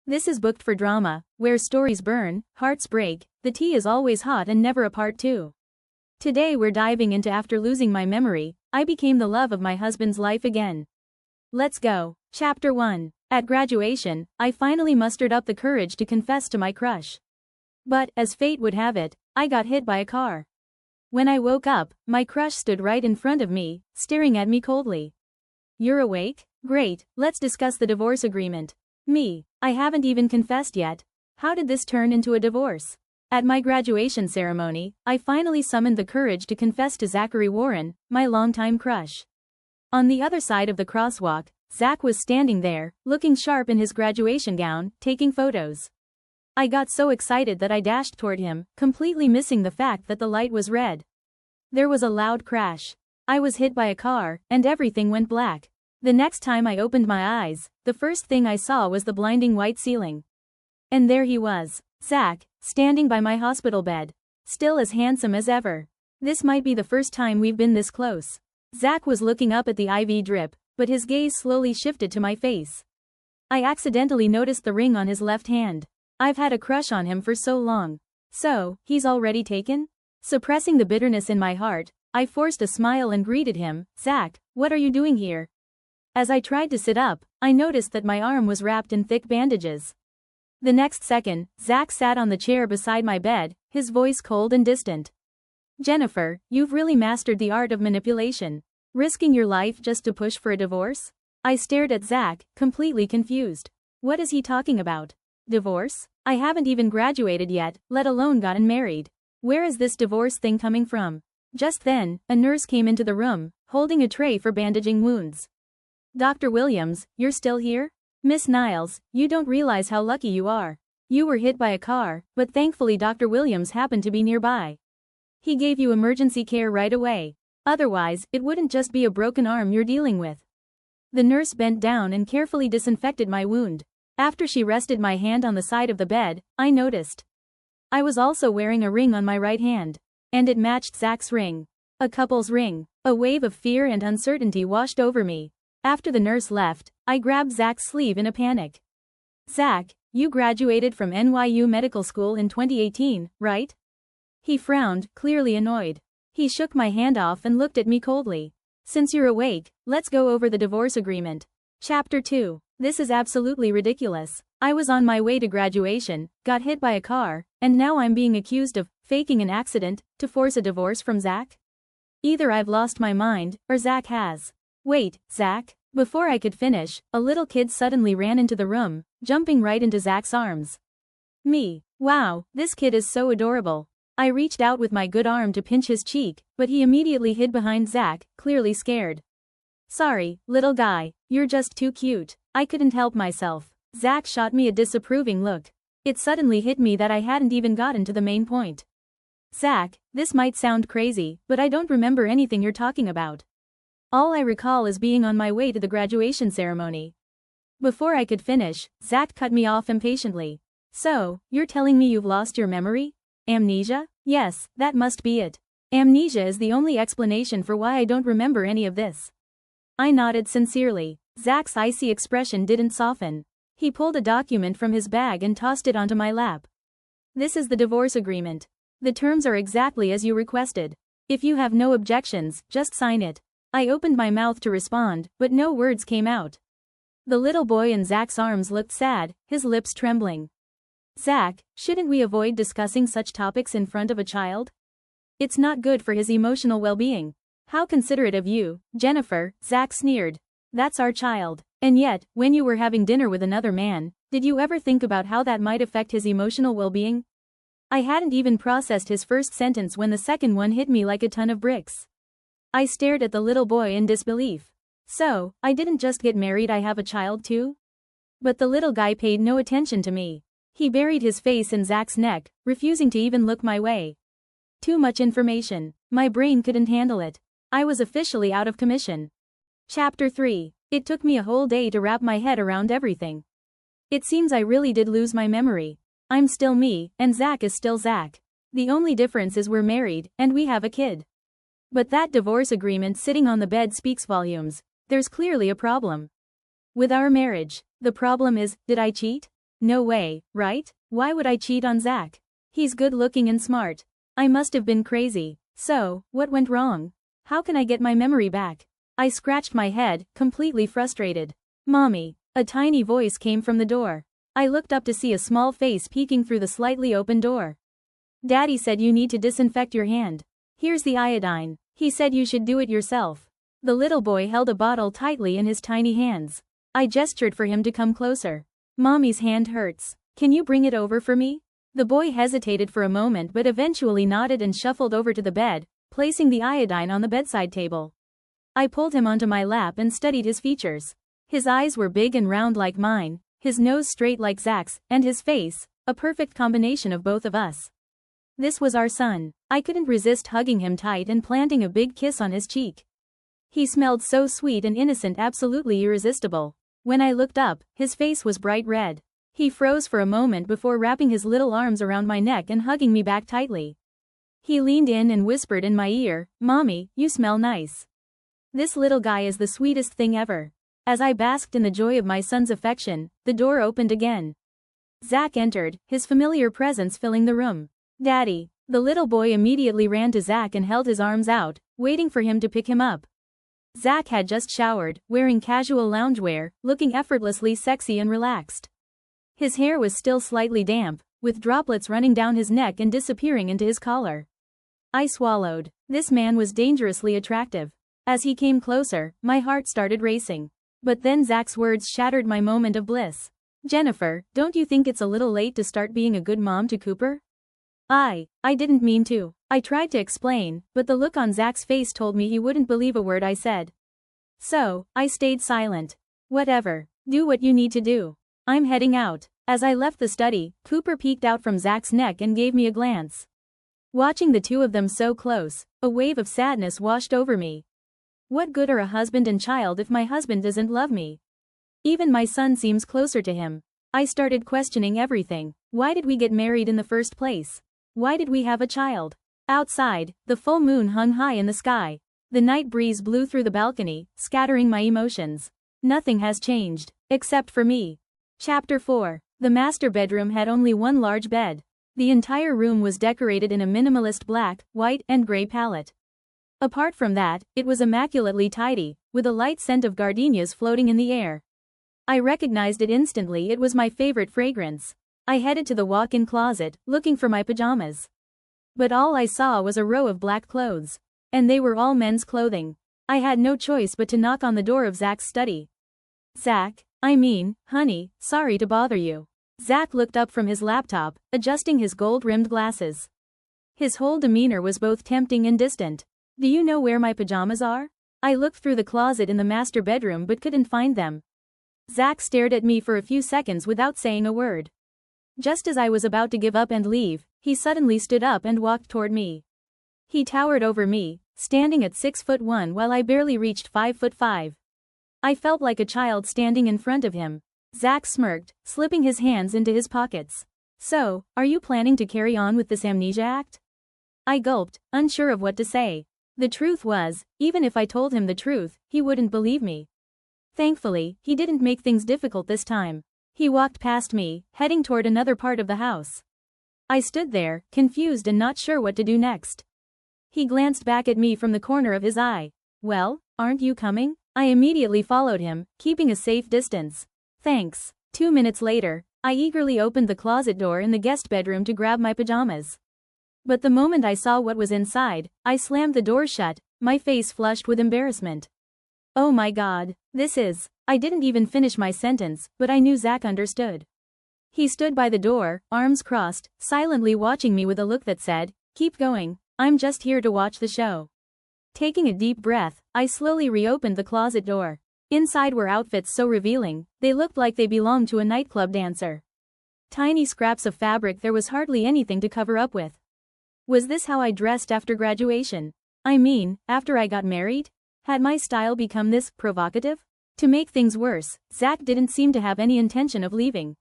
This is booked for drama, where stories burn, hearts break, the tea is always hot and never a part 2. Today we're diving into after losing my memory, I became the love of my husband's life again. Let's go. Chapter 1. At graduation, I finally mustered up the courage to confess to my crush. But, as fate would have it, I got hit by a car. When I woke up, my crush stood right in front of me, staring at me coldly. You're awake? Great, let's discuss the divorce agreement. Me, I haven't even confessed yet. How did this turn into a divorce? At my graduation ceremony, I finally summoned the courage to confess to Zachary Warren, my longtime crush. On the other side of the crosswalk, Zach was standing there, looking sharp in his graduation gown, taking photos. I got so excited that I dashed toward him, completely missing the fact that the light was red. There was a loud crash. I was hit by a car, and everything went black. The next time I opened my eyes, the first thing I saw was the blinding white ceiling. And there he was, Zach, standing by my hospital bed. Still as handsome as ever. This might be the first time we've been this close. Zach was looking up at the IV drip, but his gaze slowly shifted to my face. I accidentally noticed the ring on his left hand. I've had a crush on him for so long. So, he's already taken? Suppressing the bitterness in my heart, I forced a smile and greeted him. Zach, what are you doing here? As I tried to sit up, I noticed that my arm was wrapped in thick bandages. The next second, Zach sat on the chair beside my bed, his voice cold and distant. Jennifer, you've really mastered the art of manipulation. Risking your life just to push for a divorce? I stared at Zach, completely confused. What is he talking about? Divorce? I haven't even graduated yet, let alone gotten married. Where is this divorce thing coming from? Just then, a nurse came into the room, holding a tray for bandaging wounds. Dr. Williams, you're still here? Miss Niles, you don't realize how lucky you are. You were hit by a car, but thankfully Dr. Williams happened to be nearby. He gave you emergency care right away. Otherwise, it wouldn't just be a broken arm you're dealing with. The nurse bent down and carefully disinfected my wound. After she rested my hand on the side of the bed, I noticed. I was also wearing a ring on my right hand. And it matched Zach's ring. A couple's ring. A wave of fear and uncertainty washed over me. After the nurse left, I grabbed Zach's sleeve in a panic. Zach, you graduated from NYU Medical School in 2018, right? He frowned, clearly annoyed. He shook my hand off and looked at me coldly. Since you're awake, let's go over the divorce agreement. Chapter 2. This is absolutely ridiculous. I was on my way to graduation, got hit by a car, and now I'm being accused of faking an accident to force a divorce from Zach? Either I've lost my mind, or Zach has. Wait, Zach? Before I could finish, a little kid suddenly ran into the room, jumping right into Zach's arms. Me. Wow, this kid is so adorable. I reached out with my good arm to pinch his cheek, but he immediately hid behind Zach, clearly scared. Sorry, little guy, you're just too cute. I couldn't help myself. Zach shot me a disapproving look. It suddenly hit me that I hadn't even gotten to the main point. Zach, this might sound crazy, but I don't remember anything you're talking about. All I recall is being on my way to the graduation ceremony. Before I could finish, Zach cut me off impatiently. So, you're telling me you've lost your memory? Amnesia? Yes, that must be it. Amnesia is the only explanation for why I don't remember any of this. I nodded sincerely. Zach's icy expression didn't soften. He pulled a document from his bag and tossed it onto my lap. This is the divorce agreement. The terms are exactly as you requested. If you have no objections, just sign it. I opened my mouth to respond, but no words came out. The little boy in Zach's arms looked sad, his lips trembling. Zach, shouldn't we avoid discussing such topics in front of a child? It's not good for his emotional well-being. How considerate of you, Jennifer, Zach sneered. That's our child. And yet, when you were having dinner with another man, did you ever think about how that might affect his emotional well-being? I hadn't even processed his first sentence when the second one hit me like a ton of bricks. I stared at the little boy in disbelief. So, I didn't just get married, I have a child too? But the little guy paid no attention to me. He buried his face in Zach's neck, refusing to even look my way. Too much information. My brain couldn't handle it. I was officially out of commission. Chapter 3. It took me a whole day to wrap my head around everything. It seems I really did lose my memory. I'm still me, and Zach is still Zach. The only difference is we're married, and we have a kid. But that divorce agreement sitting on the bed speaks volumes. There's clearly a problem with our marriage. The problem is, did I cheat? No way, right? Why would I cheat on Zach? He's good looking and smart. I must have been crazy. So, what went wrong? How can I get my memory back? I scratched my head, completely frustrated. Mommy. A tiny voice came from the door. I looked up to see a small face peeking through the slightly open door. Daddy said you need to disinfect your hand. Here's the iodine. He said you should do it yourself. The little boy held a bottle tightly in his tiny hands. I gestured for him to come closer. Mommy's hand hurts. Can you bring it over for me? The boy hesitated for a moment but eventually nodded and shuffled over to the bed, placing the iodine on the bedside table. I pulled him onto my lap and studied his features. His eyes were big and round like mine, his nose straight like Zach's, and his face, a perfect combination of both of us. This was our son. I couldn't resist hugging him tight and planting a big kiss on his cheek. He smelled so sweet and innocent, absolutely irresistible. When I looked up, his face was bright red. He froze for a moment before wrapping his little arms around my neck and hugging me back tightly. He leaned in and whispered in my ear, "Mommy, you smell nice." This little guy is the sweetest thing ever. As I basked in the joy of my son's affection, the door opened again. Zach entered, his familiar presence filling the room. "Daddy." The little boy immediately ran to Zach and held his arms out, waiting for him to pick him up. Zach had just showered, wearing casual loungewear, looking effortlessly sexy and relaxed. His hair was still slightly damp, with droplets running down his neck and disappearing into his collar. I swallowed. This man was dangerously attractive. As he came closer, my heart started racing. But then Zach's words shattered my moment of bliss. "Jennifer, don't you think it's a little late to start being a good mom to Cooper?" I didn't mean to. I tried to explain, but the look on Zach's face told me he wouldn't believe a word I said. So, I stayed silent. "Whatever. Do what you need to do. I'm heading out." As I left the study, Cooper peeked out from Zach's neck and gave me a glance. Watching the two of them so close, a wave of sadness washed over me. What good are a husband and child if my husband doesn't love me? Even my son seems closer to him. I started questioning everything. Why did we get married in the first place? Why did we have a child? Outside, the full moon hung high in the sky. The night breeze blew through the balcony, scattering my emotions. Nothing has changed, except for me. Chapter 4. The master bedroom had only one large bed. The entire room was decorated in a minimalist black, white, and gray palette. Apart from that, it was immaculately tidy, with a light scent of gardenias floating in the air. I recognized it instantly. It was my favorite fragrance. I headed to the walk-in closet, looking for my pajamas. But all I saw was a row of black clothes. And they were all men's clothing. I had no choice but to knock on the door of Zach's study. "Zach, honey, sorry to bother you." Zach looked up from his laptop, adjusting his gold-rimmed glasses. His whole demeanor was both tempting and distant. "Do you know where my pajamas are?" I looked through the closet in the master bedroom but couldn't find them. Zach stared at me for a few seconds without saying a word. Just as I was about to give up and leave, he suddenly stood up and walked toward me. He towered over me, standing at 6'1" while I barely reached 5'5". I felt like a child standing in front of him. Zach smirked, slipping his hands into his pockets. "So, are you planning to carry on with this amnesia act?" I gulped, unsure of what to say. The truth was, even if I told him the truth, he wouldn't believe me. Thankfully, he didn't make things difficult this time. He walked past me, heading toward another part of the house. I stood there, confused and not sure what to do next. He glanced back at me from the corner of his eye. "Well, aren't you coming?" I immediately followed him, keeping a safe distance. "Thanks." 2 minutes later, I eagerly opened the closet door in the guest bedroom to grab my pajamas. But the moment I saw what was inside, I slammed the door shut, my face flushed with embarrassment. "Oh my God, I didn't even finish my sentence, but I knew Zach understood. He stood by the door, arms crossed, silently watching me with a look that said, "Keep going, I'm just here to watch the show." Taking a deep breath, I slowly reopened the closet door. Inside were outfits so revealing, they looked like they belonged to a nightclub dancer. Tiny scraps of fabric, there was hardly anything to cover up with. Was this how I dressed after graduation? After I got married? Had my style become this provocative? To make things worse, Zach didn't seem to have any intention of leaving.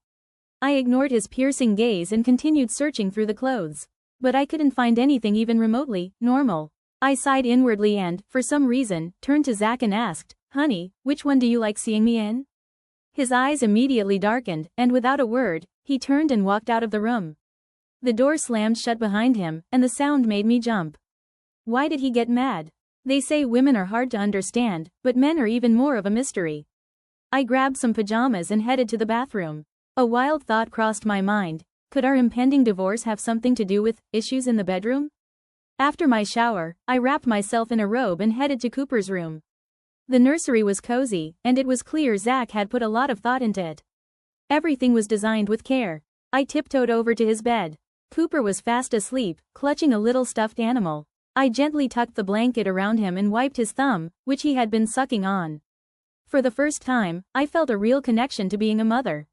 I ignored his piercing gaze and continued searching through the clothes. But I couldn't find anything even remotely normal. I sighed inwardly and, for some reason, turned to Zach and asked, "Honey, which one do you like seeing me in?" His eyes immediately darkened, and without a word, he turned and walked out of the room. The door slammed shut behind him, and the sound made me jump. Why did he get mad? They say women are hard to understand, but men are even more of a mystery. I grabbed some pajamas and headed to the bathroom. A wild thought crossed my mind. Could our impending divorce have something to do with issues in the bedroom? After my shower, I wrapped myself in a robe and headed to Cooper's room. The nursery was cozy, and it was clear Zach had put a lot of thought into it. Everything was designed with care. I tiptoed over to his bed. Cooper was fast asleep, clutching a little stuffed animal. I gently tucked the blanket around him and wiped his thumb, which he had been sucking on. For the first time, I felt a real connection to being a mother.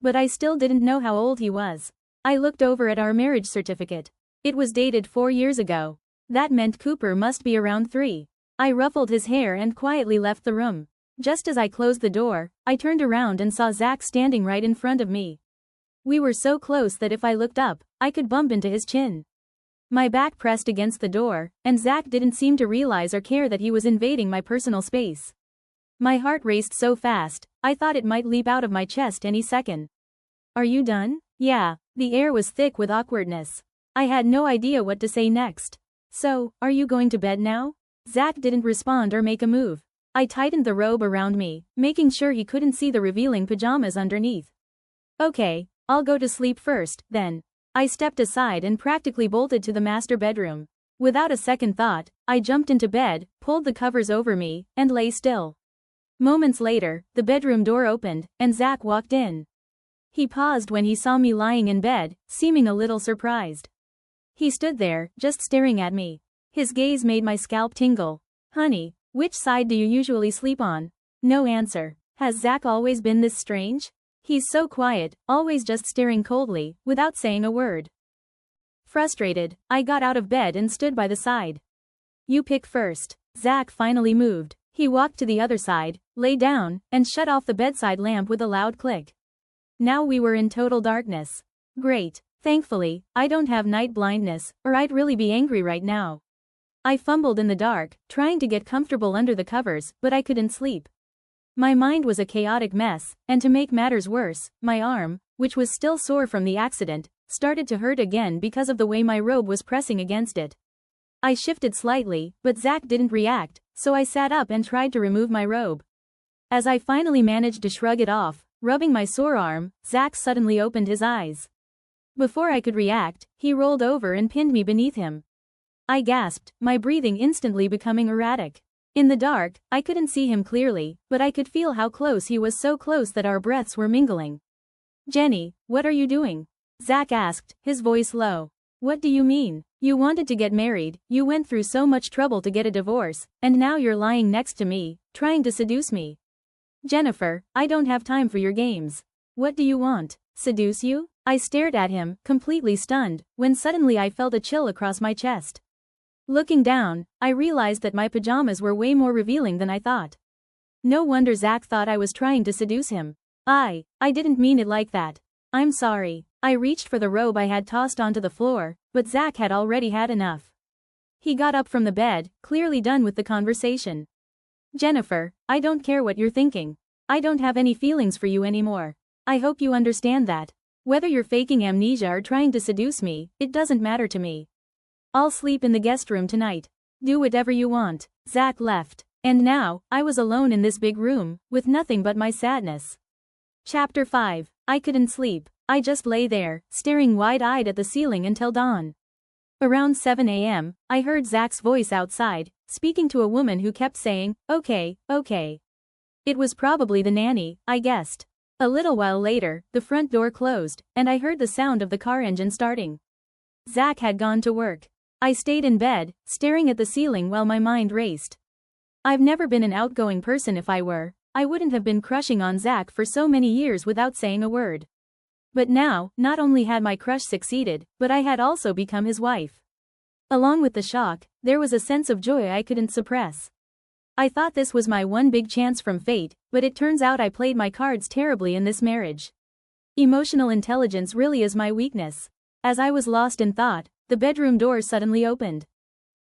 But I still didn't know how old he was. I looked over at our marriage certificate. It was dated 4 years ago. That meant Cooper must be around 3. I ruffled his hair and quietly left the room. Just as I closed the door, I turned around and saw Zach standing right in front of me. We were so close that if I looked up, I could bump into his chin. My back pressed against the door, and Zach didn't seem to realize or care that he was invading my personal space. My heart raced so fast, I thought it might leap out of my chest any second. Are you done? Yeah. The air was thick with awkwardness. I had no idea what to say next. So, are you going to bed now? Zach didn't respond or make a move. I tightened the robe around me, making sure he couldn't see the revealing pajamas underneath. Okay, I'll go to sleep first, then. I stepped aside and practically bolted to the master bedroom. Without a second thought, I jumped into bed, pulled the covers over me, and lay still. Moments later, the bedroom door opened, and Zach walked in. He paused when he saw me lying in bed, seeming a little surprised. He stood there, just staring at me. His gaze made my scalp tingle. Honey, which side do you usually sleep on? No answer. Has Zach always been this strange? He's so quiet, always just staring coldly, without saying a word. Frustrated, I got out of bed and stood by the side. You pick first. Zach finally moved. He walked to the other side, lay down, and shut off the bedside lamp with a loud click. Now we were in total darkness. Great. Thankfully, I don't have night blindness, or I'd really be angry right now. I fumbled in the dark, trying to get comfortable under the covers, but I couldn't sleep. My mind was a chaotic mess, and to make matters worse, my arm, which was still sore from the accident, started to hurt again because of the way my robe was pressing against it. I shifted slightly, but Zach didn't react, so I sat up and tried to remove my robe. As I finally managed to shrug it off, rubbing my sore arm, Zach suddenly opened his eyes. Before I could react, he rolled over and pinned me beneath him. I gasped, my breathing instantly becoming erratic. In the dark, I couldn't see him clearly, but I could feel how close he was, so close that our breaths were mingling. Jenny, what are you doing? Zach asked, his voice low. What do you mean? You wanted to get married, you went through so much trouble to get a divorce, and now you're lying next to me, trying to seduce me. Jennifer, I don't have time for your games. What do you want? Seduce you? I stared at him, completely stunned, when suddenly I felt a chill across my chest. Looking down, I realized that my pajamas were way more revealing than I thought. No wonder Zach thought I was trying to seduce him. I didn't mean it like that. I'm sorry. I reached for the robe I had tossed onto the floor, but Zach had already had enough. He got up from the bed, clearly done with the conversation. Jennifer, I don't care what you're thinking. I don't have any feelings for you anymore. I hope you understand that. Whether you're faking amnesia or trying to seduce me, it doesn't matter to me. I'll sleep in the guest room tonight. Do whatever you want. Zach left. And now, I was alone in this big room, with nothing but my sadness. Chapter 5. I couldn't sleep. I just lay there, staring wide-eyed at the ceiling until dawn. Around 7 a.m., I heard Zach's voice outside, speaking to a woman who kept saying, okay, okay. It was probably the nanny, I guessed. A little while later, the front door closed, and I heard the sound of the car engine starting. Zach had gone to work. I stayed in bed, staring at the ceiling while my mind raced. I've never been an outgoing person. If I were, I wouldn't have been crushing on Zach for so many years without saying a word. But now, not only had my crush succeeded, but I had also become his wife. Along with the shock, there was a sense of joy I couldn't suppress. I thought this was my one big chance from fate, but it turns out I played my cards terribly in this marriage. Emotional intelligence really is my weakness. As I was lost in thought, the bedroom door suddenly opened.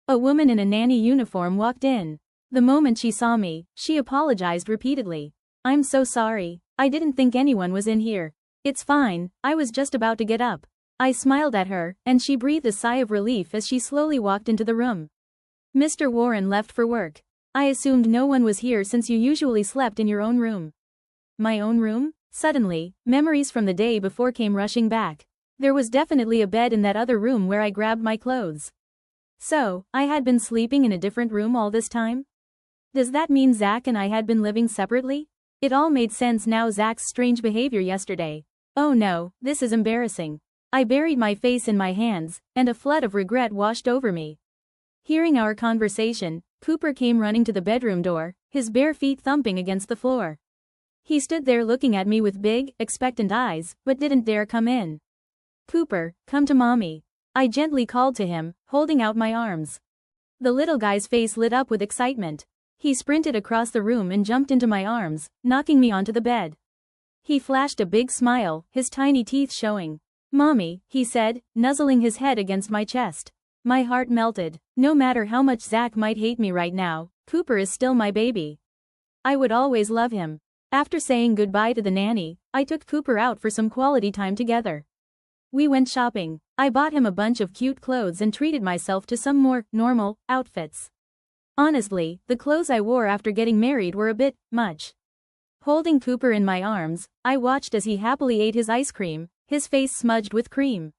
A woman in a nanny uniform walked in. The moment she saw me, she apologized repeatedly. I'm so sorry. I didn't think anyone was in here. It's fine, I was just about to get up. I smiled at her, and she breathed a sigh of relief as she slowly walked into the room. Mr. Warren left for work. I assumed no one was here since you usually slept in your own room. My own room? Suddenly, memories from the day before came rushing back. There was definitely a bed in that other room where I grabbed my clothes. So, I had been sleeping in a different room all this time? Does that mean Zach and I had been living separately? It all made sense now. Zach's strange behavior yesterday. Oh no, this is embarrassing. I buried my face in my hands, and a flood of regret washed over me. Hearing our conversation, Cooper came running to the bedroom door, his bare feet thumping against the floor. He stood there looking at me with big, expectant eyes, but didn't dare come in. Cooper, come to mommy. I gently called to him, holding out my arms. The little guy's face lit up with excitement. He sprinted across the room and jumped into my arms, knocking me onto the bed. He flashed a big smile, his tiny teeth showing. Mommy, he said, nuzzling his head against my chest. My heart melted. No matter how much Zach might hate me right now, Cooper is still my baby. I would always love him. After saying goodbye to the nanny, I took Cooper out for some quality time together. We went shopping. I bought him a bunch of cute clothes and treated myself to some more normal outfits. Honestly, the clothes I wore after getting married were a bit much. Holding Cooper in my arms, I watched as he happily ate his ice cream, his face smudged with cream.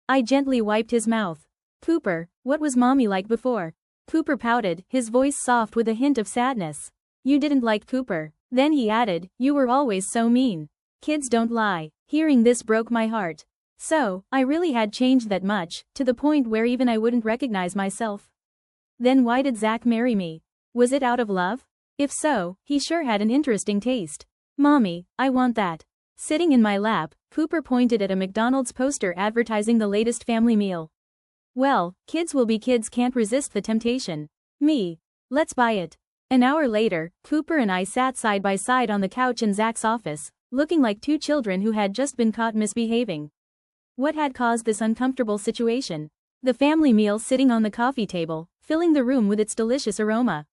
I gently wiped his mouth. Cooper, what was mommy like before? Cooper pouted, his voice soft with a hint of sadness. You didn't like Cooper. Then he added, you were always so mean. Kids don't lie. Hearing this broke my heart. So, I really had changed that much, to the point where even I wouldn't recognize myself. Then why did Zach marry me? Was it out of love? If so, he sure had an interesting taste. Mommy, I want that. Sitting in my lap, Cooper pointed at a McDonald's poster advertising the latest family meal. Well, kids will be kids, can't resist the temptation. Me. Let's buy it. An hour later, Cooper and I sat side by side on the couch in Zach's office, looking like two children who had just been caught misbehaving. What had caused this uncomfortable situation? The family meal sitting on the coffee table, filling the room with its delicious aroma.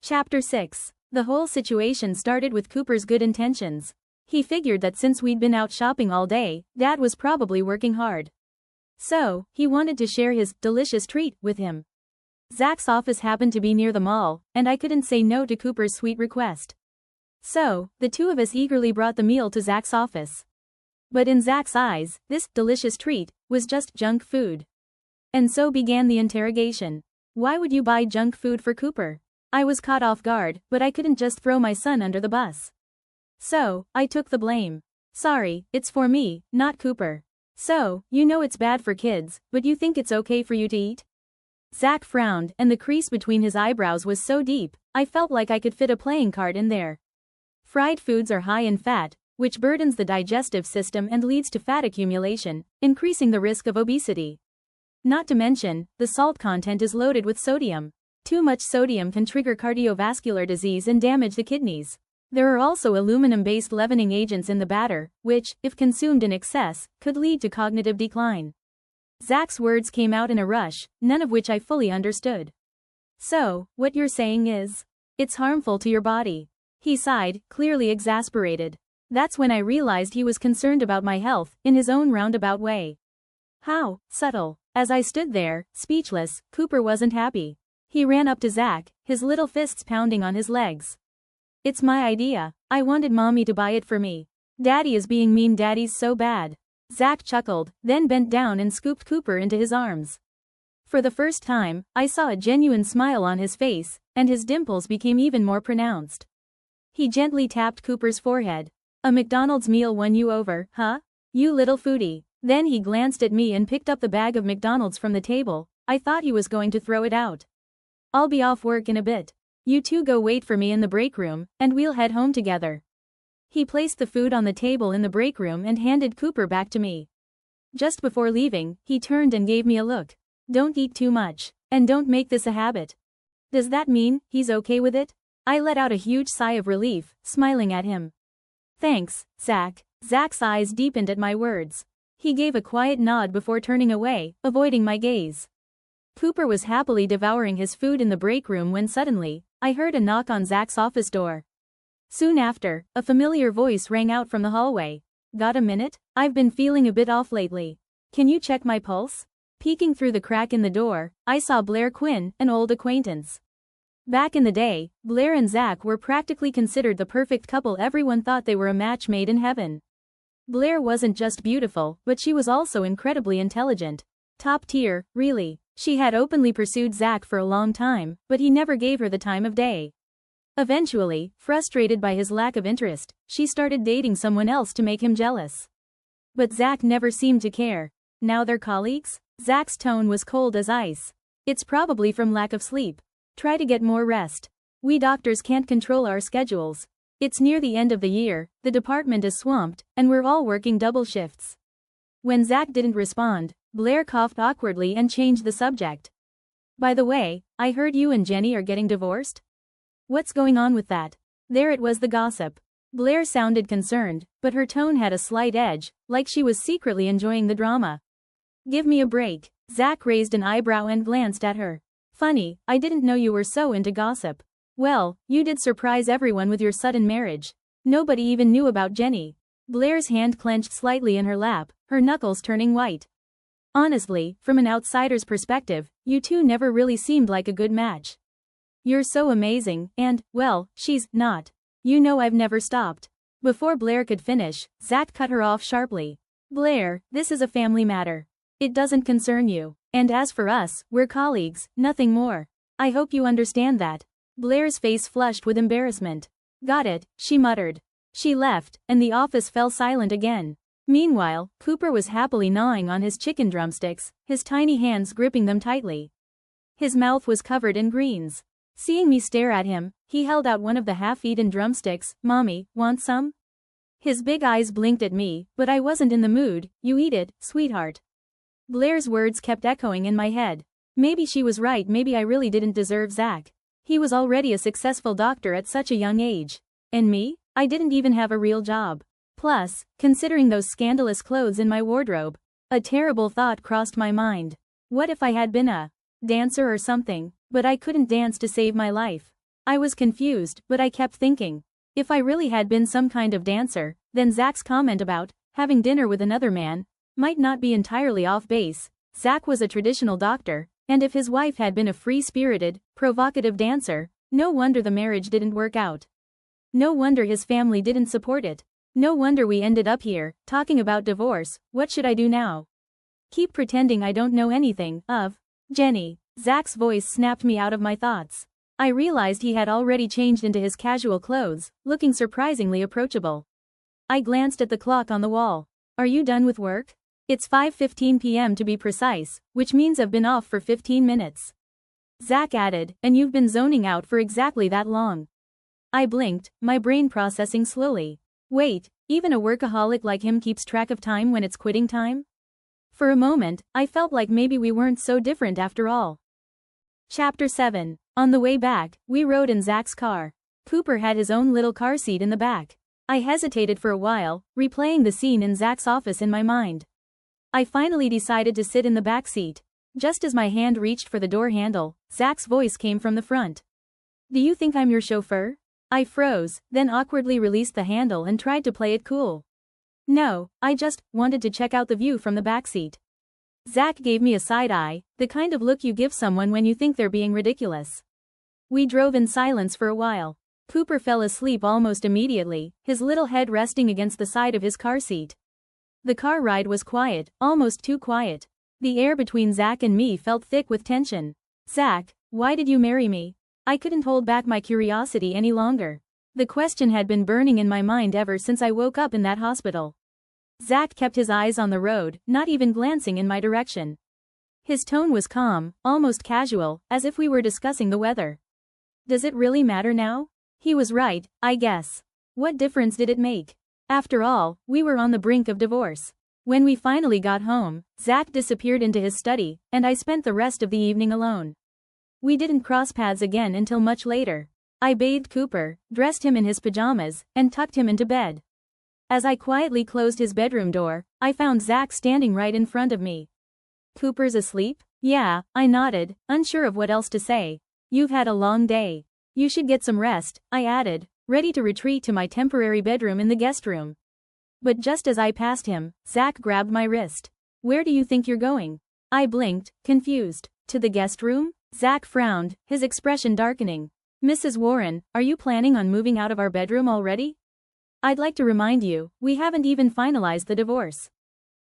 Chapter 6. The whole situation started with Cooper's good intentions. He figured that since we'd been out shopping all day, Dad was probably working hard. So, he wanted to share his delicious treat with him. Zach's office happened to be near the mall, and I couldn't say no to Cooper's sweet request. So, the two of us eagerly brought the meal to Zach's office. But in Zach's eyes, this delicious treat was just junk food. And so began the interrogation. Why would you buy junk food for Cooper? I was caught off guard, but I couldn't just throw my son under the bus. So, I took the blame. Sorry, it's for me, not Cooper. So, you know it's bad for kids, but you think it's okay for you to eat? Zach frowned, and the crease between his eyebrows was so deep, I felt like I could fit a playing card in there. Fried foods are high in fat, which burdens the digestive system and leads to fat accumulation, increasing the risk of obesity. Not to mention, the salt content is loaded with sodium. Too much sodium can trigger cardiovascular disease and damage the kidneys. There are also aluminum-based leavening agents in the batter, which, if consumed in excess, could lead to cognitive decline. Zach's words came out in a rush, none of which I fully understood. So, what you're saying is, it's harmful to your body. He sighed, clearly exasperated. That's when I realized he was concerned about my health, in his own roundabout way. How subtle. As I stood there, speechless, Cooper wasn't happy. He ran up to Zach, his little fists pounding on his legs. It's my idea. I wanted mommy to buy it for me. Daddy is being mean. Daddy's so bad. Zach chuckled, then bent down and scooped Cooper into his arms. For the first time, I saw a genuine smile on his face, and his dimples became even more pronounced. He gently tapped Cooper's forehead. A McDonald's meal won you over, huh? You little foodie. Then he glanced at me and picked up the bag of McDonald's from the table. I thought he was going to throw it out. I'll be off work in a bit. You two go wait for me in the break room, and we'll head home together. He placed the food on the table in the break room and handed Cooper back to me. Just before leaving, he turned and gave me a look. Don't eat too much, and don't make this a habit. Does that mean he's okay with it? I let out a huge sigh of relief, smiling at him. Thanks, Zach. Zach's eyes deepened at my words. He gave a quiet nod before turning away, avoiding my gaze. Cooper was happily devouring his food in the break room when suddenly, I heard a knock on Zach's office door. Soon after, a familiar voice rang out from the hallway. Got a minute? I've been feeling a bit off lately. Can you check my pulse? Peeking through the crack in the door, I saw Blair Quinn, an old acquaintance. Back in the day, Blair and Zach were practically considered the perfect couple. Everyone thought they were a match made in heaven. Blair wasn't just beautiful, but she was also incredibly intelligent. Top tier, really. She had openly pursued Zach for a long time, but he never gave her the time of day. Eventually, frustrated by his lack of interest, she started dating someone else to make him jealous. But Zach never seemed to care. Now they're colleagues? Zach's tone was cold as ice. It's probably from lack of sleep. Try to get more rest. We doctors can't control our schedules. It's near the end of the year, the department is swamped, and we're all working double shifts. When Zach didn't respond, Blair coughed awkwardly and changed the subject. By the way, I heard you and Jenny are getting divorced? What's going on with that? There it was, the gossip. Blair sounded concerned, but her tone had a slight edge, like she was secretly enjoying the drama. Give me a break. Zach raised an eyebrow and glanced at her. Funny, I didn't know you were so into gossip. Well, you did surprise everyone with your sudden marriage. Nobody even knew about Jenny. Blair's hand clenched slightly in her lap, her knuckles turning white. Honestly, from an outsider's perspective, you two never really seemed like a good match. You're so amazing, and, well, she's not. You know I've never stopped. Before Blair could finish, Zach cut her off sharply. Blair, this is a family matter. It doesn't concern you. And as for us, we're colleagues, nothing more. I hope you understand that. Blair's face flushed with embarrassment. Got it, she muttered. She left, and the office fell silent again. Meanwhile, Cooper was happily gnawing on his chicken drumsticks, his tiny hands gripping them tightly. His mouth was covered in greens. Seeing me stare at him, he held out one of the half-eaten drumsticks. Mommy, want some? His big eyes blinked at me, but I wasn't in the mood. You eat it, sweetheart. Blair's words kept echoing in my head. Maybe she was right, maybe I really didn't deserve Zach. He was already a successful doctor at such a young age. And me? I didn't even have a real job. Plus, considering those scandalous clothes in my wardrobe, a terrible thought crossed my mind. What if I had been a dancer or something? But I couldn't dance to save my life. I was confused, but I kept thinking. If I really had been some kind of dancer, then Zach's comment about having dinner with another man might not be entirely off base. Zach was a traditional doctor, and if his wife had been a free-spirited, provocative dancer, no wonder the marriage didn't work out. No wonder his family didn't support it. No wonder we ended up here, talking about divorce. What should I do now? Keep pretending I don't know anything of Jenny. Zach's voice snapped me out of my thoughts. I realized he had already changed into his casual clothes, looking surprisingly approachable. I glanced at the clock on the wall. Are you done with work? It's 5:15 p.m. to be precise, which means I've been off for 15 minutes. Zach added, and you've been zoning out for exactly that long. I blinked, my brain processing slowly. Wait, even a workaholic like him keeps track of time when it's quitting time? For a moment, I felt like maybe we weren't so different after all. Chapter 7. On the way back, we rode in Zach's car. Cooper had his own little car seat in the back. I hesitated for a while, replaying the scene in Zach's office in my mind. I finally decided to sit in the back seat. Just as my hand reached for the door handle, Zach's voice came from the front. Do you think I'm your chauffeur? I froze, then awkwardly released the handle and tried to play it cool. No, I just wanted to check out the view from the backseat. Zach gave me a side eye, the kind of look you give someone when you think they're being ridiculous. We drove in silence for a while. Cooper fell asleep almost immediately, his little head resting against the side of his car seat. The car ride was quiet, almost too quiet. The air between Zach and me felt thick with tension. Zach, why did you marry me? I couldn't hold back my curiosity any longer. The question had been burning in my mind ever since I woke up in that hospital. Zach kept his eyes on the road, not even glancing in my direction. His tone was calm, almost casual, as if we were discussing the weather. Does it really matter now? He was right, I guess. What difference did it make? After all, we were on the brink of divorce. When we finally got home, Zach disappeared into his study, and I spent the rest of the evening alone. We didn't cross paths again until much later. I bathed Cooper, dressed him in his pajamas, and tucked him into bed. As I quietly closed his bedroom door, I found Zach standing right in front of me. Cooper's asleep? Yeah, I nodded, unsure of what else to say. You've had a long day. You should get some rest, I added, ready to retreat to my temporary bedroom in the guest room. But just as I passed him, Zach grabbed my wrist. "Where do you think you're going?" I blinked, confused. "To the guest room?" Zach frowned, his expression darkening. "Mrs. Warren, are you planning on moving out of our bedroom already? I'd like to remind you, we haven't even finalized the divorce."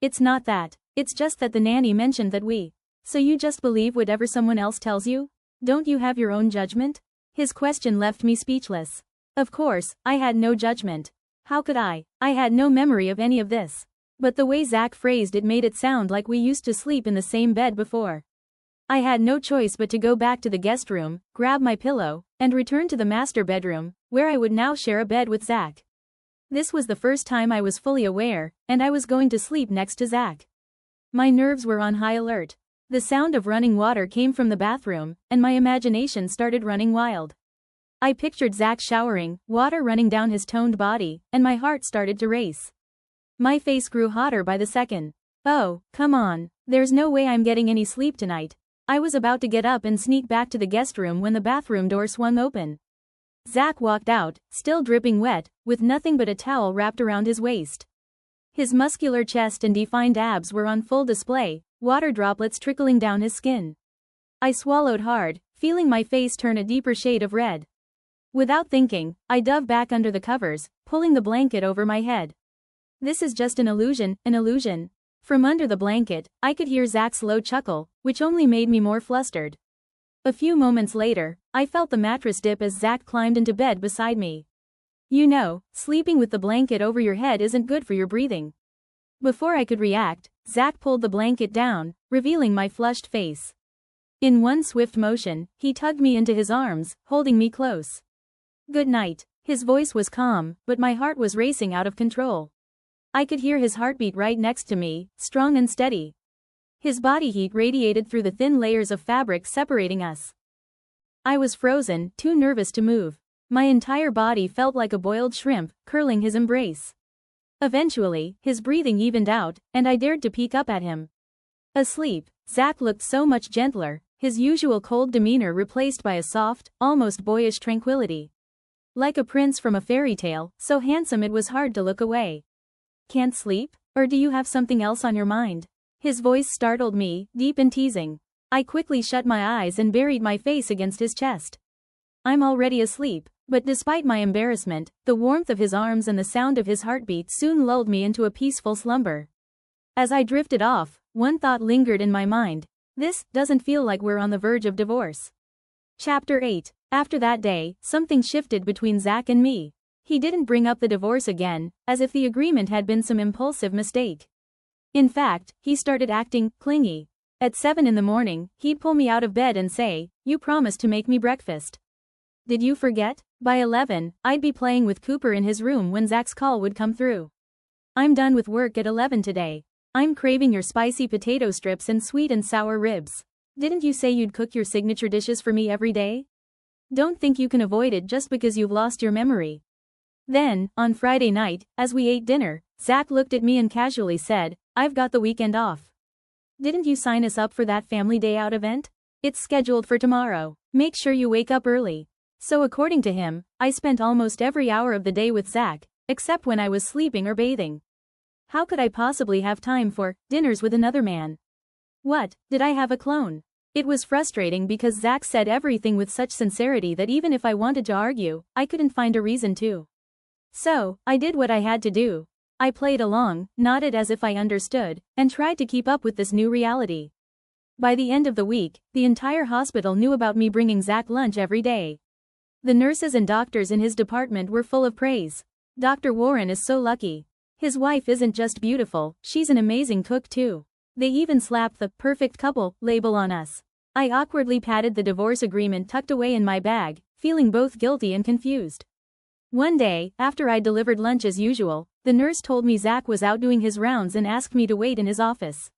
"It's not that. It's just that the nanny mentioned that we." "So you just believe whatever someone else tells you? Don't you have your own judgment?" His question left me speechless. Of course, I had no judgment. How could I? I had no memory of any of this. But the way Zach phrased it made it sound like we used to sleep in the same bed before. I had no choice but to go back to the guest room, grab my pillow, and return to the master bedroom, where I would now share a bed with Zach. This was the first time I was fully aware, and I was going to sleep next to Zach. My nerves were on high alert. The sound of running water came from the bathroom, and my imagination started running wild. I pictured Zach showering, water running down his toned body, and my heart started to race. My face grew hotter by the second. "Oh, come on. There's no way I'm getting any sleep tonight." I was about to get up and sneak back to the guest room when the bathroom door swung open. Zach walked out, still dripping wet, with nothing but a towel wrapped around his waist. His muscular chest and defined abs were on full display, water droplets trickling down his skin. I swallowed hard, feeling my face turn a deeper shade of red. Without thinking, I dove back under the covers, pulling the blanket over my head. "This is just an illusion, an illusion." From under the blanket, I could hear Zach's low chuckle, which only made me more flustered. A few moments later, I felt the mattress dip as Zach climbed into bed beside me. "You know, sleeping with the blanket over your head isn't good for your breathing." Before I could react, Zach pulled the blanket down, revealing my flushed face. In one swift motion, he tugged me into his arms, holding me close. "Good night." His voice was calm, but my heart was racing out of control. I could hear his heartbeat right next to me, strong and steady. His body heat radiated through the thin layers of fabric separating us. I was frozen, too nervous to move. My entire body felt like a boiled shrimp, curling his embrace. Eventually, his breathing evened out, and I dared to peek up at him. Asleep, Zach looked so much gentler, his usual cold demeanor replaced by a soft, almost boyish tranquility. Like a prince from a fairy tale, so handsome it was hard to look away. "Can't sleep? Or do you have something else on your mind?" His voice startled me, deep and teasing. I quickly shut my eyes and buried my face against his chest. "I'm already asleep." But despite my embarrassment, the warmth of his arms and the sound of his heartbeat soon lulled me into a peaceful slumber. As I drifted off, one thought lingered in my mind. This doesn't feel like we're on the verge of divorce. Chapter 8. After that day, something shifted between Zach and me. He didn't bring up the divorce again, as if the agreement had been some impulsive mistake. In fact, he started acting clingy. At 7 in the morning, he'd pull me out of bed and say, "You promised to make me breakfast. Did you forget?" By 11, I'd be playing with Cooper in his room when Zach's call would come through. "I'm done with work at 11 today. I'm craving your spicy potato strips and sweet and sour ribs. Didn't you say you'd cook your signature dishes for me every day? Don't think you can avoid it just because you've lost your memory." Then, on Friday night, as we ate dinner, Zach looked at me and casually said, "I've got the weekend off. Didn't you sign us up for that family day out event? It's scheduled for tomorrow. Make sure you wake up early." So according to him, I spent almost every hour of the day with Zach, except when I was sleeping or bathing. How could I possibly have time for dinners with another man? What, did I have a clone? It was frustrating because Zach said everything with such sincerity that even if I wanted to argue, I couldn't find a reason to. So, I did what I had to do. I played along, nodded as if I understood, and tried to keep up with this new reality. By the end of the week, the entire hospital knew about me bringing Zach lunch every day. The nurses and doctors in his department were full of praise. "Dr. Warren is so lucky. His wife isn't just beautiful, she's an amazing cook too." They even slapped the "perfect couple" label on us. I awkwardly patted the divorce agreement tucked away in my bag, feeling both guilty and confused. One day, after I delivered lunch as usual, the nurse told me Zach was out doing his rounds and asked me to wait in his office.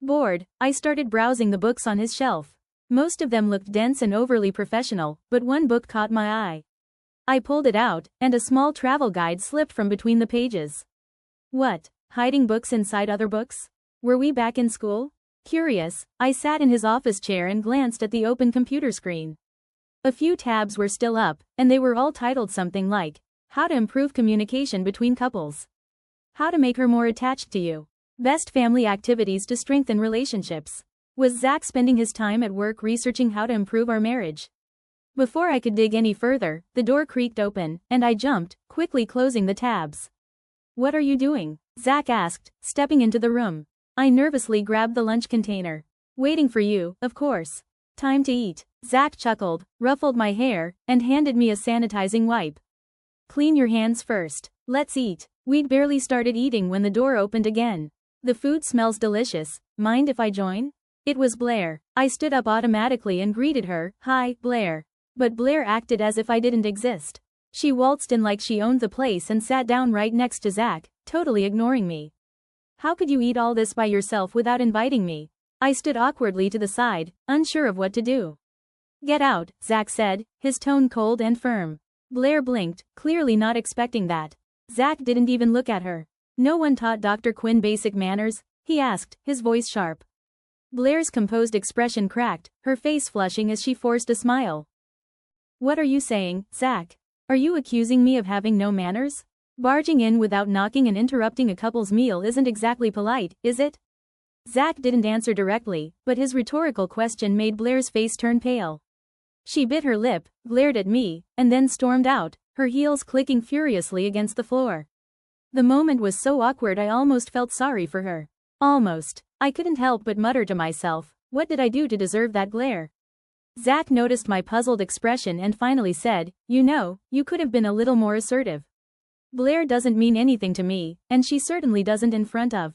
Bored, I started browsing the books on his shelf. Most of them looked dense and overly professional, but one book caught my eye. I pulled it out, and a small travel guide slipped from between the pages. What, hiding books inside other books? Were we back in school? Curious, I sat in his office chair and glanced at the open computer screen. A few tabs were still up, and they were all titled something like, How to Improve Communication Between Couples. How to Make Her More Attached to You. Best Family Activities to Strengthen Relationships. Was Zach spending his time at work researching how to improve our marriage? Before I could dig any further, the door creaked open, and I jumped, quickly closing the tabs. What are you doing? Zach asked, stepping into the room. I nervously grabbed the lunch container. Waiting for you, of course. Time to eat. Zach chuckled, ruffled my hair, and handed me a sanitizing wipe. Clean your hands first. Let's eat. We'd barely started eating when the door opened again. The food smells delicious. Mind if I join? It was Blair. I stood up automatically and greeted her. Hi, Blair. But Blair acted as if I didn't exist. She waltzed in like she owned the place and sat down right next to Zach, totally ignoring me. How could you eat all this by yourself without inviting me? I stood awkwardly to the side, unsure of what to do. Get out, Zach said, his tone cold and firm. Blair blinked, clearly not expecting that. Zach didn't even look at her. No one taught Dr. Quinn basic manners? He asked, his voice sharp. Blair's composed expression cracked, her face flushing as she forced a smile. What are you saying, Zach? Are you accusing me of having no manners? Barging in without knocking and interrupting a couple's meal isn't exactly polite, is it? Zach didn't answer directly, but his rhetorical question made Blair's face turn pale. She bit her lip, glared at me, and then stormed out, her heels clicking furiously against the floor. The moment was so awkward I almost felt sorry for her. Almost. I couldn't help but mutter to myself, what did I do to deserve that glare? Zach noticed my puzzled expression and finally said, you know, you could have been a little more assertive. Blair doesn't mean anything to me, and she certainly doesn't in front of.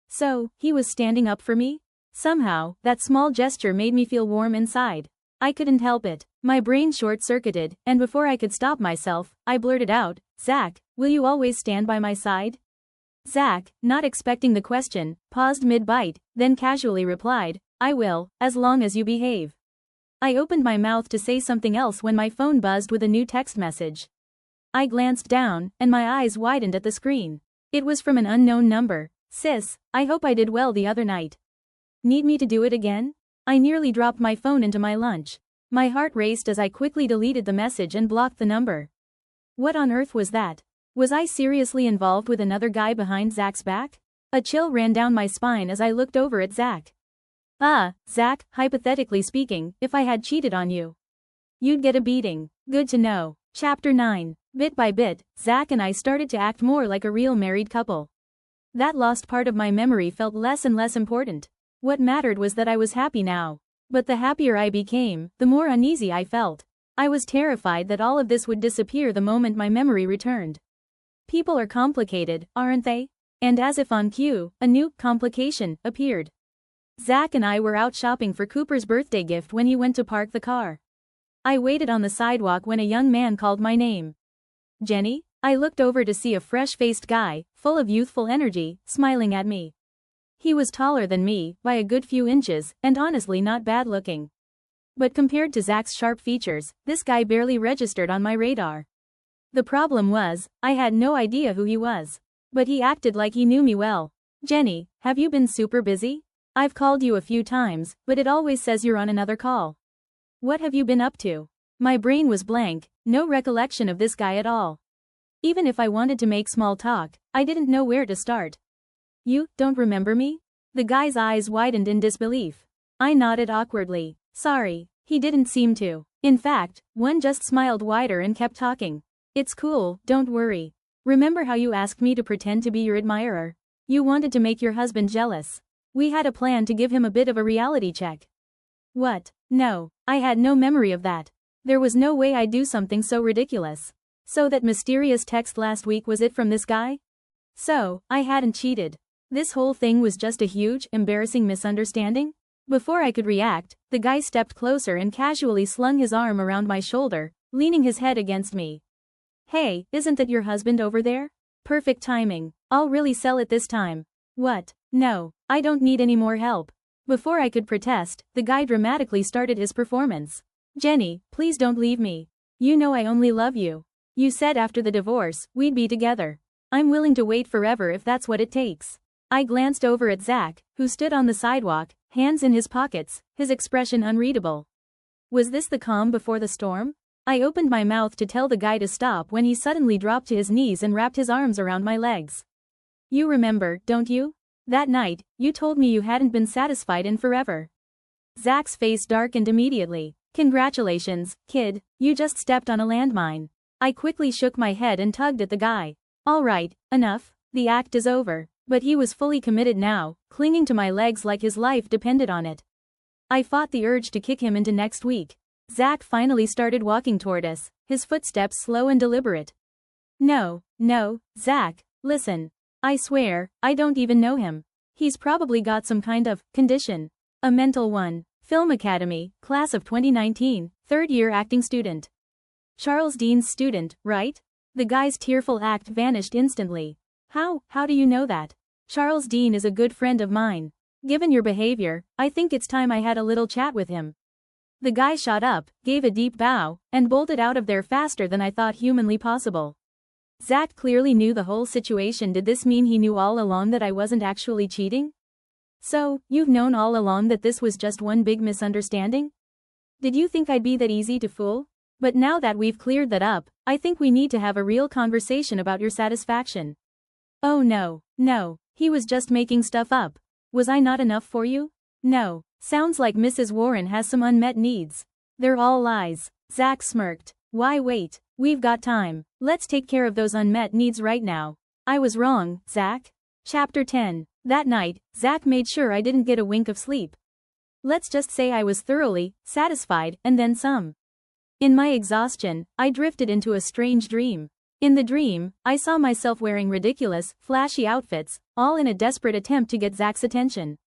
So, he was standing up for me? Somehow, that small gesture made me feel warm inside. I couldn't help it. My brain short-circuited, and before I could stop myself, I blurted out, Zach, will you always stand by my side? Zach, not expecting the question, paused mid-bite, then casually replied, I will, as long as you behave. I opened my mouth to say something else when my phone buzzed with a new text message. I glanced down, and my eyes widened at the screen. It was from an unknown number. Sis, I hope I did well the other night. Need me to do it again? I nearly dropped my phone into my lunch. My heart raced as I quickly deleted the message and blocked the number. What on earth was that? Was I seriously involved with another guy behind Zach's back? A chill ran down my spine as I looked over at Zach. Zach, hypothetically speaking, if I had cheated on you, you'd get a beating. Good to know. Chapter 9. Bit by bit, Zach and I started to act more like a real married couple. That lost part of my memory felt less and less important. What mattered was that I was happy now. But the happier I became, the more uneasy I felt. I was terrified that all of this would disappear the moment my memory returned. People are complicated, aren't they? And as if on cue, a new complication appeared. Zach and I were out shopping for Cooper's birthday gift when he went to park the car. I waited on the sidewalk when a young man called my name. Jenny? I looked over to see a fresh-faced guy, full of youthful energy, smiling at me. He was taller than me, by a good few inches, and honestly not bad-looking. But compared to Zach's sharp features, this guy barely registered on my radar. The problem was, I had no idea who he was. But he acted like he knew me well. Jenny, have you been super busy? I've called you a few times, but it always says you're on another call. What have you been up to? My brain was blank, no recollection of this guy at all. Even if I wanted to make small talk, I didn't know where to start. You don't remember me? The guy's eyes widened in disbelief. I nodded awkwardly. Sorry, he didn't seem to. In fact, one just smiled wider and kept talking. It's cool, don't worry. Remember how you asked me to pretend to be your admirer? You wanted to make your husband jealous. We had a plan to give him a bit of a reality check. What? No, I had no memory of that. There was no way I'd do something so ridiculous. So that mysterious text last week was it from this guy? So, I hadn't cheated. This whole thing was just a huge, embarrassing misunderstanding? Before I could react, the guy stepped closer and casually slung his arm around my shoulder, leaning his head against me. Hey, isn't that your husband over there? Perfect timing. I'll really sell it this time. What? No, I don't need any more help. Before I could protest, the guy dramatically started his performance. Jenny, please don't leave me. You know I only love you. You said after the divorce, we'd be together. I'm willing to wait forever if that's what it takes. I glanced over at Zach, who stood on the sidewalk, hands in his pockets, his expression unreadable. Was this the calm before the storm? I opened my mouth to tell the guy to stop when he suddenly dropped to his knees and wrapped his arms around my legs. You remember, don't you? That night, you told me you hadn't been satisfied in forever. Zach's face darkened immediately. Congratulations, kid, you just stepped on a landmine. I quickly shook my head and tugged at the guy. All right, enough, the act is over. But he was fully committed now, clinging to my legs like his life depended on it. I fought the urge to kick him into next week. Zach finally started walking toward us, his footsteps slow and deliberate. No, Zach, listen. I swear, I don't even know him. He's probably got some kind of condition. A mental one. Film Academy, class of 2019, third-year acting student. Charles Dean's student, right? The guy's tearful act vanished instantly. How do you know that? Charles Dean is a good friend of mine. Given your behavior, I think it's time I had a little chat with him. The guy shot up, gave a deep bow, and bolted out of there faster than I thought humanly possible. Zach clearly knew the whole situation. Did this mean he knew all along that I wasn't actually cheating? So, you've known all along that this was just one big misunderstanding? Did you think I'd be that easy to fool? But now that we've cleared that up, I think we need to have a real conversation about your satisfaction. Oh no, he was just making stuff up. Was I not enough for you? No, sounds like Mrs. Warren has some unmet needs. They're all lies. Zach smirked. Why wait? We've got time. Let's take care of those unmet needs right now. I was wrong, Zach. Chapter 10. That night, Zach made sure I didn't get a wink of sleep. Let's just say I was thoroughly satisfied, and then some. In my exhaustion, I drifted into a strange dream. In the dream, I saw myself wearing ridiculous, flashy outfits, all in a desperate attempt to get Zach's attention.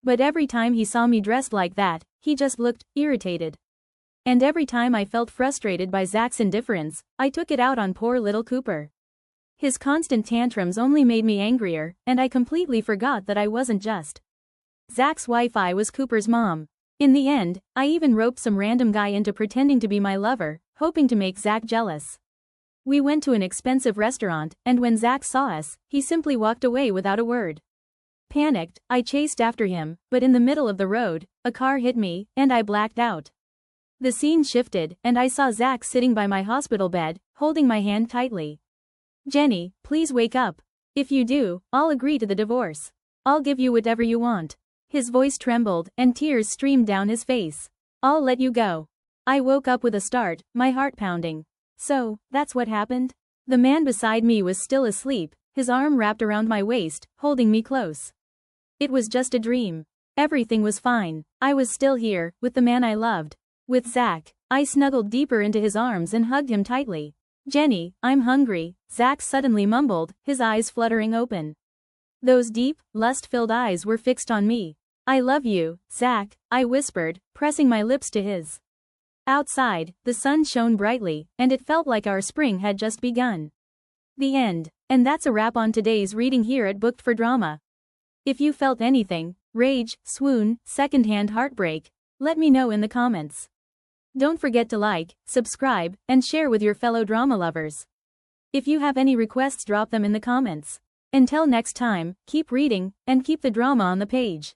But every time he saw me dressed like that, he just looked irritated. And every time I felt frustrated by Zach's indifference, I took it out on poor little Cooper. His constant tantrums only made me angrier, and I completely forgot that I wasn't just Zach's wife, I was Cooper's mom. In the end, I even roped some random guy into pretending to be my lover, hoping to make Zach jealous. We went to an expensive restaurant, and when Zach saw us, he simply walked away without a word. Panicked, I chased after him, but in the middle of the road, a car hit me, and I blacked out. The scene shifted, and I saw Zach sitting by my hospital bed, holding my hand tightly. Jenny, please wake up. If you do, I'll agree to the divorce. I'll give you whatever you want. His voice trembled, and tears streamed down his face. I'll let you go. I woke up with a start, my heart pounding. So, that's what happened? The man beside me was still asleep, his arm wrapped around my waist, holding me close. It was just a dream. Everything was fine. I was still here, with the man I loved. With Zach. I snuggled deeper into his arms and hugged him tightly. Jenny, I'm hungry, Zach suddenly mumbled, his eyes fluttering open. Those deep, lust-filled eyes were fixed on me. I love you, Zach, I whispered, pressing my lips to his. Outside, the sun shone brightly, and it felt like our spring had just begun. The end. And that's a wrap on today's reading here at Booked for Drama. If you felt anything, rage, swoon, secondhand heartbreak, let me know in the comments. Don't forget to like, subscribe, and share with your fellow drama lovers. If you have any requests, drop them in the comments. Until next time, keep reading, and keep the drama on the page.